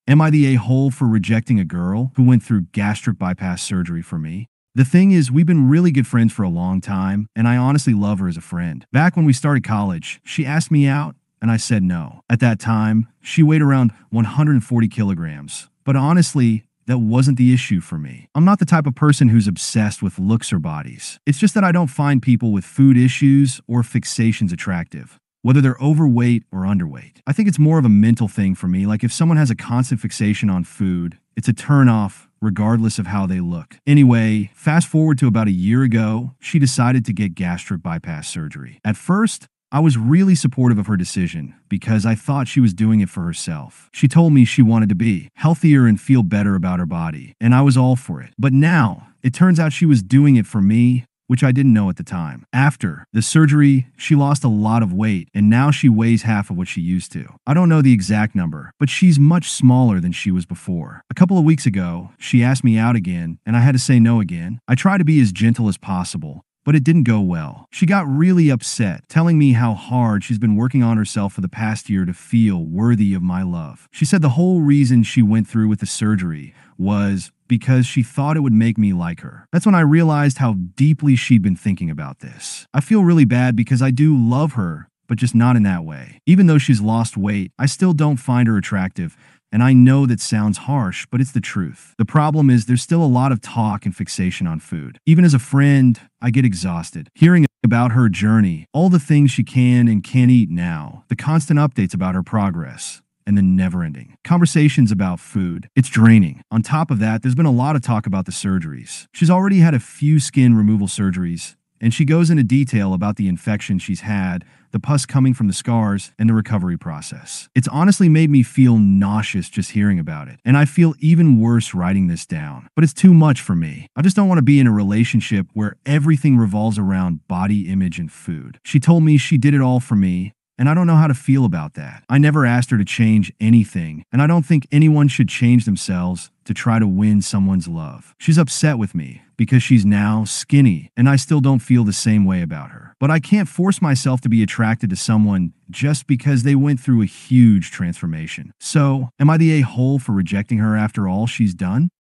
Am I the a-hole for rejecting a girl who went through gastric bypass surgery for me? The thing is, we've been really good friends for a long time, and I honestly love her as a friend. Back when we started college, she asked me out, and I said no. At that time, she weighed around 140 kilograms. But honestly, that wasn't the issue for me. I'm not the type of person who's obsessed with looks or bodies. It's just that I don't find people with food issues or fixations attractive, whether they're overweight or underweight. I think it's more of a mental thing for me. Like if someone has a constant fixation on food, it's a turnoff regardless of how they look. Anyway, fast forward to about a year ago, she decided to get gastric bypass surgery. At first, I was really supportive of her decision because I thought she was doing it for herself. She told me she wanted to be healthier and feel better about her body, and I was all for it. But now, it turns out she was doing it for me, which I didn't know at the time. After the surgery, she lost a lot of weight, and now she weighs half of what she used to. I don't know the exact number, but she's much smaller than she was before. A couple of weeks ago, she asked me out again, and I had to say no again. I try to be as gentle as possible, but it didn't go well. She got really upset, telling me how hard she's been working on herself for the past year to feel worthy of my love. She said the whole reason she went through with the surgery was because she thought it would make me like her. That's when I realized how deeply she'd been thinking about this. I feel really bad because I do love her, but just not in that way. Even though she's lost weight, I still don't find her attractive. And I know that sounds harsh, but it's the truth. The problem is there's still a lot of talk and fixation on food. Even as a friend, I get exhausted. Hearing about her journey, all the things she can and can't eat now, the constant updates about her progress, and the never-ending conversations about food. It's draining. On top of that, there's been a lot of talk about the surgeries. She's already had a few skin removal surgeries, and she goes into detail about the infection she's had, the pus coming from the scars, and the recovery process. It's honestly made me feel nauseous just hearing about it, and I feel even worse writing this down. But it's too much for me. I just don't want to be in a relationship where everything revolves around body image and food. She told me she did it all for me, and I don't know how to feel about that. I never asked her to change anything, and I don't think anyone should change themselves to try to win someone's love. She's upset with me because she's now skinny, and I still don't feel the same way about her. But I can't force myself to be attracted to someone just because they went through a huge transformation. So, am I the a-hole for rejecting her after all she's done?